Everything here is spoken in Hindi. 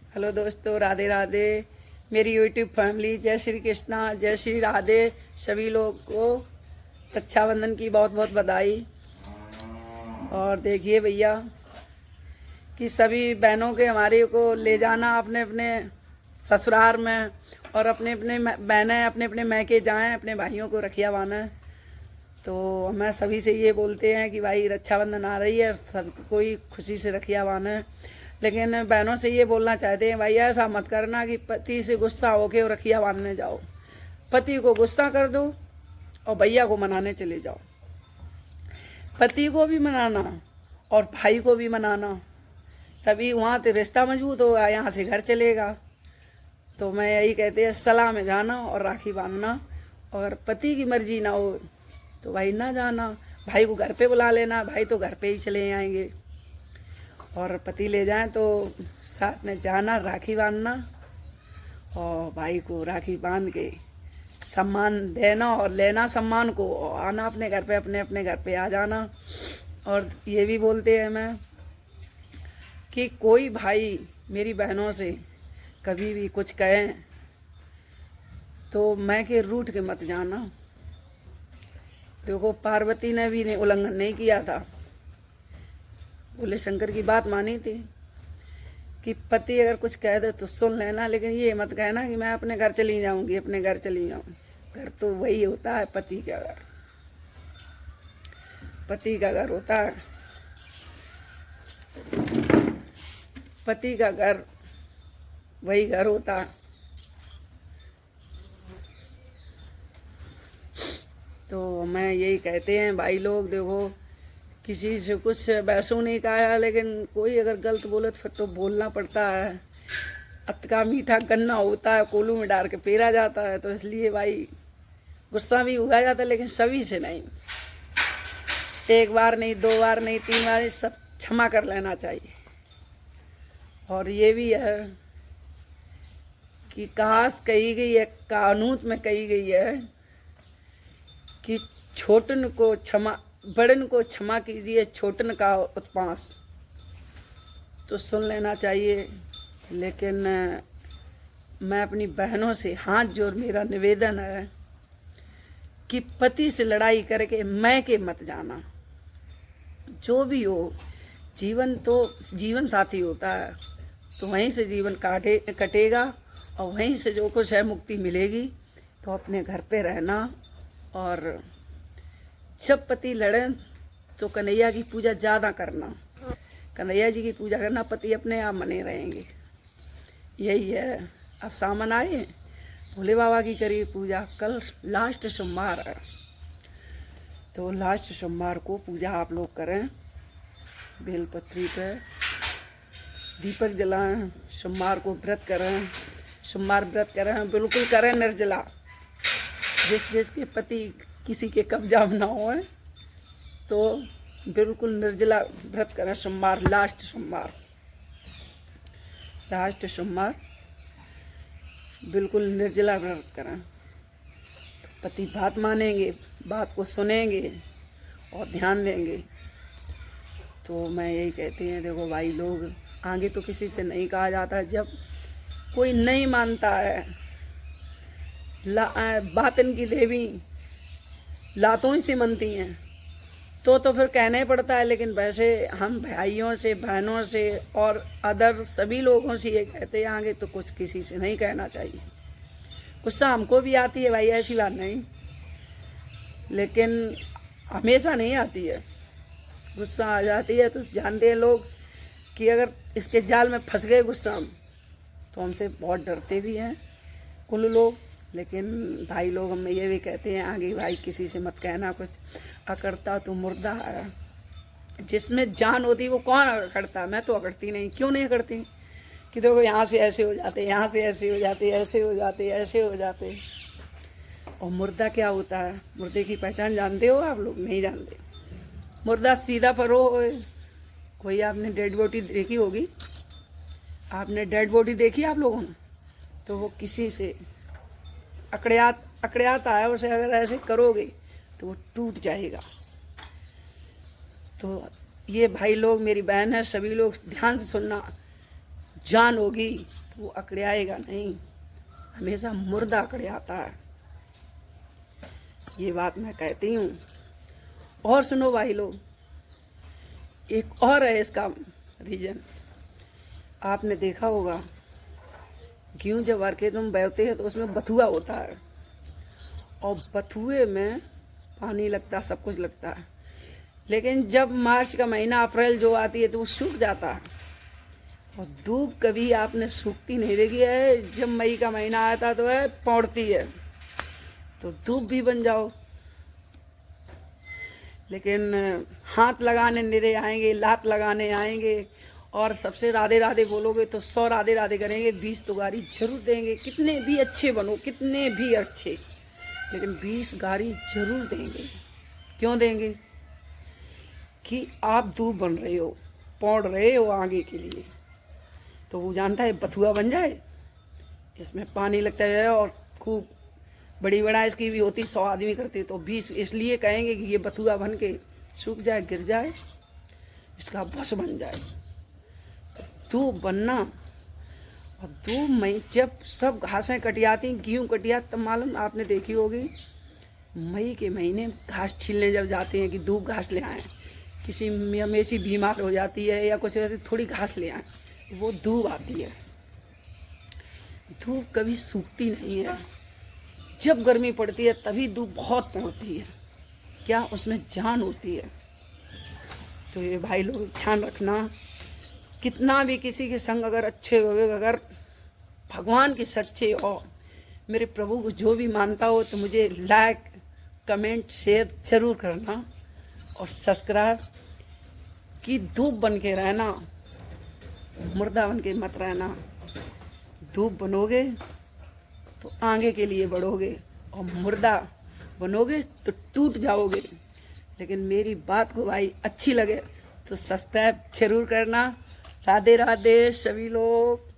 हेलो दोस्तों, राधे राधे। मेरी यूट्यूब फैमिली, जय श्री कृष्णा, जय श्री राधे। सभी लोग को रक्षाबंधन की बहुत बहुत बधाई। और देखिए भैया कि सभी बहनों के हमारे को ले जाना अपने अपने ससुराल में, और अपने अपने बहनें अपने अपने मैके जाएं, अपने भाइयों को रखिया बांधें। तो मैं सभी से ये बोलते हैं कि भाई रक्षाबंधन आ रही है, सब कोई खुशी से रखिया बांधें। लेकिन बहनों से ये बोलना चाहते हैं भाई ऐसा मत करना कि पति से गुस्सा होके और रखिया बांधने जाओ। पति को गुस्सा कर दो और भैया को मनाने चले जाओ। पति को भी मनाना और भाई को भी मनाना, तभी वहाँ से रिश्ता मजबूत होगा, यहाँ से घर चलेगा। तो मैं यही कहते हैं, सलाह में जाना और राखी बांधना। अगर पति की मर्जी ना हो तो भाई ना जाना, भाई को घर पे बुला लेना, भाई तो घर पे ही चले आएंगे। और पति ले जाएं तो साथ में जाना, राखी बांधना और भाई को राखी बांध के सम्मान देना और लेना सम्मान को, और आना अपने घर पे, अपने अपने घर पे आ जाना। और ये भी बोलते हैं मैं कि कोई भाई मेरी बहनों से कभी भी कुछ कहें तो मैं के रूठ के मत जाना। देखो पार्वती ने भी उल्लंघन नहीं किया था, बोले शंकर की बात मानी थी कि पति अगर कुछ कह दे तो सुन लेना, लेकिन ये मत कहना कि मैं अपने घर चली जाऊंगी, अपने घर चली जाऊंगी। घर तो वही होता है, पति का घर, पति का घर होता है, पति का घर वही घर होता है। तो मैं यही कहते हैं भाई लोग, देखो किसी से कुछ वैसों नहीं कहा, लेकिन कोई अगर गलत बोले तो फिर तो बोलना पड़ता है। अत का मीठा गन्ना होता है, कोलू में डाल के पेरा जाता है। तो इसलिए भाई गुस्सा भी हुआ जाता है, लेकिन सभी से नहीं, एक बार नहीं, दो बार नहीं, तीन बार नहीं, सब क्षमा कर लेना चाहिए। और ये भी है कि कहास कही गई है, कानून में कही गई है कि छोटन को क्षमा, बड़न को क्षमा कीजिए, छोटन का उत्पास। तो सुन लेना चाहिए। लेकिन मैं अपनी बहनों से हाथ जोड़ मेरा निवेदन है कि पति से लड़ाई करके मैं के मत जाना। जो भी हो, जीवन तो जीवन साथी होता है, तो वहीं से जीवन कटेगा और वहीं से जो कुछ है मुक्ति मिलेगी। तो अपने घर पे रहना, और जब पति लड़ें तो कन्हैया की पूजा ज़्यादा करना, कन्हैया जी की पूजा करना, पति अपने आप मने रहेंगे। यही है। अब सामन आए, भोले बाबा की करिए पूजा। कल लास्ट सोमवार है, तो लास्ट सोमवार को पूजा आप लोग करें, बेलपत्री पे दीपक जलाएं, सोमवार को व्रत करें, सोमवार व्रत करें, बिल्कुल करें निर्जला। जिसके पति किसी के कब्जा में ना हो तो बिल्कुल निर्जला व्रत करें। सोमवार, लास्ट सोमवार, लास्ट सोमवार बिल्कुल निर्जला व्रत करें। तो पति बात मानेंगे, बात को सुनेंगे और ध्यान देंगे। तो मैं यही कहती हैं, देखो भाई लोग, आगे तो किसी से नहीं कहा जाता। जब कोई नहीं मानता है, बातन की देवी लातों ही से मनती हैं, तो फिर कहना ही पड़ता है। लेकिन वैसे हम भाइयों से, बहनों से और अदर सभी लोगों से ये कहते हैं, आगे तो कुछ किसी से नहीं कहना चाहिए। गुस्सा हमको भी आती है भाई, ऐसी बात नहीं, लेकिन हमेशा नहीं आती है। गुस्सा आ जाती है तो जानते हैं लोग कि अगर इसके जाल में फंस गए गुस्सा, तो हमसे बहुत डरते भी हैं कुल लोग। लेकिन भाई लोग हमें ये भी कहते हैं, आगे भाई किसी से मत कहना कुछ, अकड़ता तो मुर्दा है। जिसमें जान होती वो कौन अकड़ता? मैं तो अकड़ती नहीं। क्यों नहीं अकड़ती? कि देखो यहाँ से ऐसे हो जाते, यहाँ से ऐसे हो जाते, ऐसे हो जाते, ऐसे हो जाते। और मुर्दा क्या होता है? मुर्दे की पहचान जानते हो आप लोग? नहीं जानते। मुर्दा सीधा पर हो। कोई आपने डेड बॉडी देखी होगी, आपने डेड बॉडी देखी आप लोगों ने? तो वो किसी से अकड़ियाता है, उसे अगर ऐसे करोगे तो वो टूट जाएगा। तो ये भाई लोग, मेरी बहन है, सभी लोग ध्यान से सुनना। जान होगी तो वो अकड़ाएगा नहीं, हमेशा मुर्दा अकड़ाता है। ये बात मैं कहती हूँ। और सुनो भाई लोग, एक और है इसका रीजन। आपने देखा होगा गेहूँ जब भर के तुम बोते हैं तो उसमें बथुआ होता है, और बथुए में पानी लगता है, सब कुछ लगता है, लेकिन जब मार्च का महीना अप्रैल जो आती है तो वो सूख जाता है। और धूप कभी आपने सूखती नहीं देखी है। जब मई का महीना आता तो वह पौड़ती है, तो धूप भी बन जाओ। लेकिन हाथ लगाने निरे आएंगे, लात लगाने आएंगे, और सबसे राधे राधे बोलोगे तो 100 राधे राधे करेंगे, 20 तो गारी जरूर देंगे। कितने भी अच्छे बनो, कितने भी अच्छे, लेकिन 20 गारी जरूर देंगे। क्यों देंगे? कि आप दूब बन रहे हो, पौड़ रहे हो आगे के लिए। तो वो जानता है बथुआ बन जाए, इसमें पानी लगता है और खूब बड़ी बड़ा इसकी भी होती, 100 आदमी करते, तो 20 इसलिए कहेंगे कि ये बथुआ बन के सूख जाए, गिर जाए, इसका बस बन जाए। दूब बनना। और दूब मई जब सब घासें कटियाती, गेहूँ कटिया, तब मालूम आपने देखी होगी मई के महीने घास छीलने जब जाते हैं कि दूब घास ले आएँ, किसी मवेशी बीमार हो जाती है या कुछ होती है, थोड़ी घास ले आएँ, वो दूब आती है। धूप कभी सूखती नहीं है। जब गर्मी पड़ती है तभी धूप बहुत पड़ती है। क्या उसमें जान होती है। तो ये भाई लोग ध्यान रखना, कितना भी किसी के संग अगर अच्छे हो, अगर भगवान के सच्चे हो, मेरे प्रभु को जो भी मानता हो, तो मुझे लाइक कमेंट शेयर जरूर करना, और सब्सक्राइब। कि धूप बन के रहना, मुर्दा बन के मत रहना। धूप बनोगे तो आगे के लिए बढ़ोगे, और मुर्दा बनोगे तो टूट जाओगे। लेकिन मेरी बात को भाई अच्छी लगे तो सब्सक्राइब जरूर करना। राधे राधे सभी लोग।